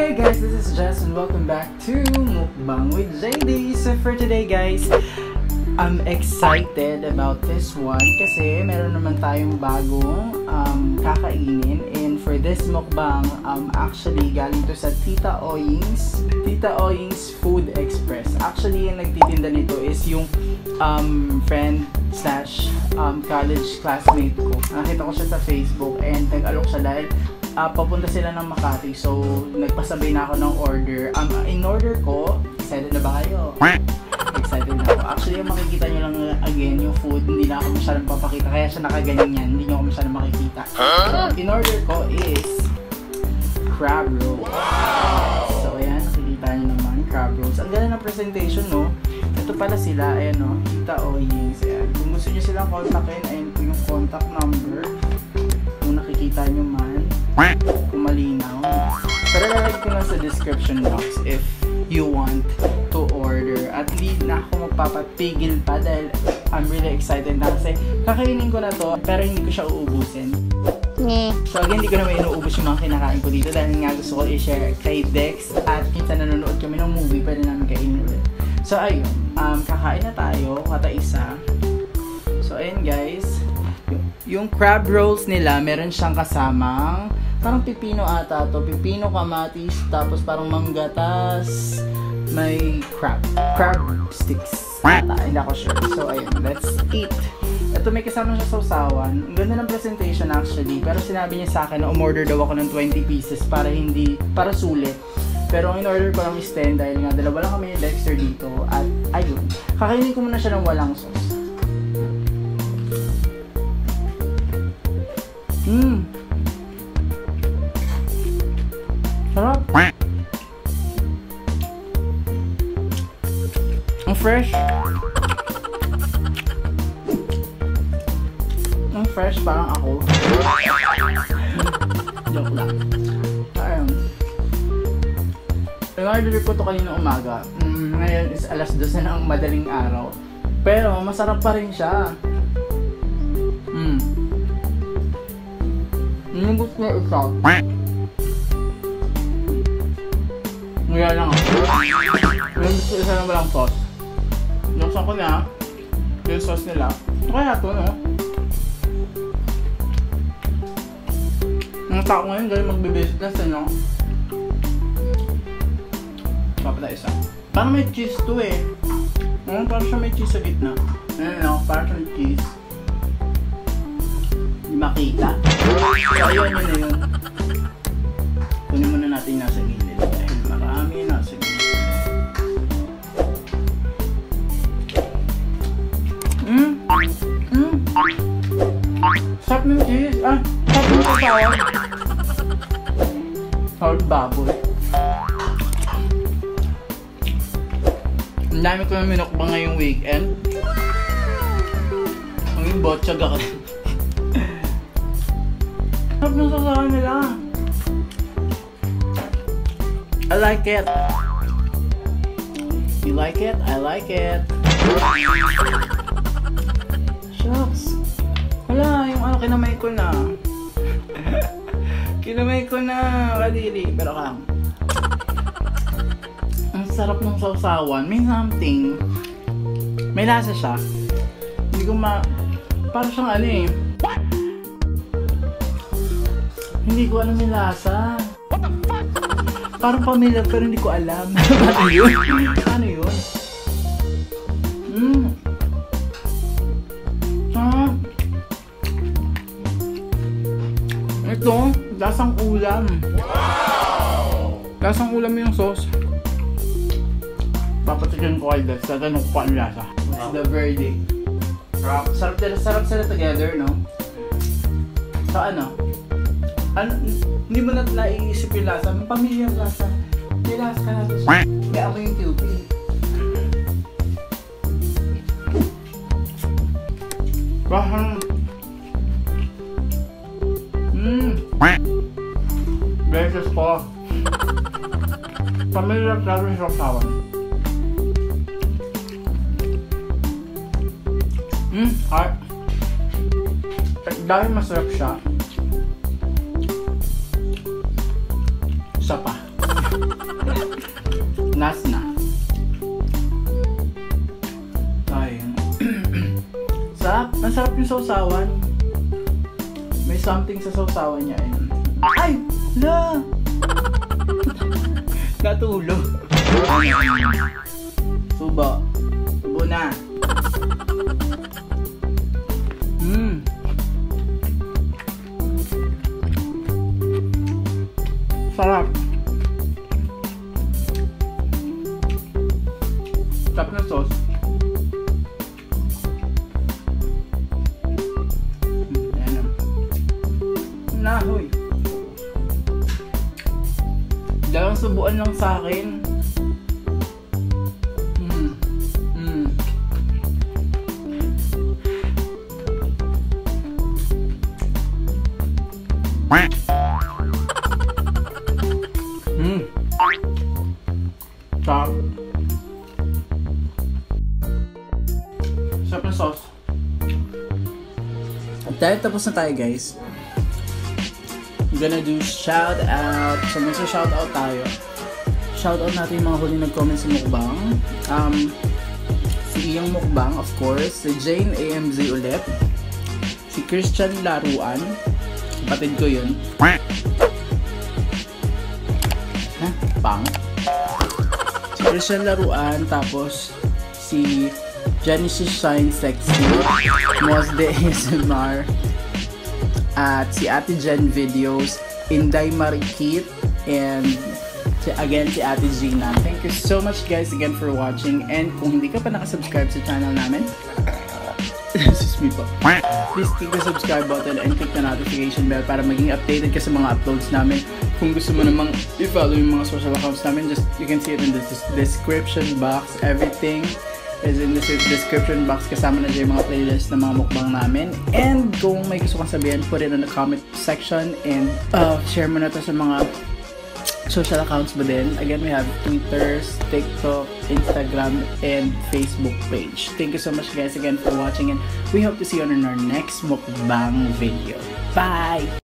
Hey guys, this is Jess and welcome back to Mukbang with JD. So for today guys, I'm excited about this one kasi meron naman tayong bagong kakainin. And for this mukbang, actually galing to sa Tita Oying's Food Express. Actually yung nagtitinda nito is yung friend slash college classmate ko. Nakita ko siya sa Facebook and nag-alok siya dahil papunta sila ng Makati, so nagpasabay na ako ng order. In order ko, excited na ba kayo? Excited na ako. Actually, yung makikita nyo lang again, yung food, hindi na ako masyadong papakita, kaya siya nakaganyan yan, hindi nyo ako masyadong makikita. In order ko is crab rolls. So ayan, nakikita nyo naman, crab rolls. Ang ganda ng presentation, no? Ito pala sila, ayan no, Tita Oying's. Ayan. Kung gusto nyo silang kontakin, ayan po yung contact number. Kung nakikita nyo man, kung malinaw. Pero lalagay ko lang sa description box if you want to order. At least na ako magpapapigil pa dahil I'm really excited na kasi kakainin ko na to pero hindi ko siya uubusin. So again, hindi ko naman inuubos yung mga kinakain ko dito dahil nga gusto ko i-share kay Dex at minsan nanonood kami ng movie pwede namin kainin ulit. So ayun, kakain na tayo, kata isa. So ayun guys, yung crab rolls nila meron siyang kasamang parang pipino ata to, pipino, kamatis, tapos parang manggatas, may crab sticks ata, hindi ako sure. So ayun, let's eat. Ito may kasama siya sa sausawan. Ang ganda ng presentation actually, pero sinabi niya sa akin na umorder daw ako ng 20 pieces para sulit. Pero ang in-order ko lang is 10 dahil nga dalawa lang kami ni Dexter dito. At ayun, kakainin ko muna siya ng walang sauce. Sarap. Ang fresh. Ang fresh parang ako. Joke lang. Ayun. In-order ko to kanina umaga. Ngayon is alas 12 na ng madaling araw. Pero masarap pa rin siya. Nubos na isa. Ngayon lang ako. Nubos na isa na walang sauce. Nuksan ko na yung sauce nila. Ito kaya ito, no? Ang tao ngayon dahil magbe-business, no? Kapag na isa. Parang may cheese to eh. Parang siya may cheese sa gitna. Ayan lang, parang siya may cheese. Hindi makita. So ayun, yun na yun. Kunin muna natin yung nasa gilid. Dahil marami nasa gilid. Sarap ng cheese. Sarap ng kasawag. Sarap baboy. Ang dami ko na minukbang ngayong weekend. Ang yung botsyag ako. Sarap ng sasawa nila. I like it. You like it? I like it. Shucks. Wala, yung ano kinamay ko na. Kinamay ko na, kadiri. Pero kang. Ang sarap ng sausawan. May something. May lasa siya. Hindi ko parang siyang ano eh. Hindi ko alam yung lasa. Parang pamilyar pero hindi ko alam. Ano yun? Ano yun? Sarap. Ito, lasang ulam. Wow! Lasang ulam yung sauce. Papatikin ko kay Des, tatanong ko ang lasa. What's the verdict? Sarap sila together, no? So ano, hindi mo na naiisip yung lasa. May pamilyang lasa. May lasa ka na ito siya. Kaya ako yung QP. Bahang. Beses ko. Pamilyang lasa yung sausawan. Heart. Dahil masarap siya. Isa pa. Last na. Ayun. Sarap. Masarap yung sausawan. May something sa sausawan niya. Ay! La! Natulog. Subo. Subo na. Sarap. Sarap na sauce. Ayan. Nahoy. Dalawang subuan lang sa akin. Sarap. Sarap na sauce. At dahil tapos na tayo, guys, I'm gonna do shout out. So magsa-shout out tayo. Shout out natin yung mga huli nag-comment sa mukbang. Si Iyang Mukbang, of course. Si Jane AMZ ulit. Si Christian Laruan. Kapatid ko yun. Pang. Si Christian Laruan, tapos si Genesis Shine Sexy, Mosde ASMR, at si Ate Jen Videos, Inday Marikit, and again si Ate Gina. Thank you so much, guys, again for watching. And kung hindi ka pa nakasubscribe sa channel namin, excuse me po, please click the subscribe button and click the notification bell para maging updated ka sa mga uploads namin. Kung gusto mo namang i-follow yung mga social accounts namin, just you can see it in the description box. Everything is in the description box. Kasama na dyan yung mga playlist ng mga mukbang namin. And kung may gusto kang sabihin, put it in the comment section and share mo na to sa mga social accounts ba din. Again, we have Twitter, TikTok, Instagram, and Facebook page. Thank you so much, guys, again for watching, and we hope to see you on our next mukbang video. Bye!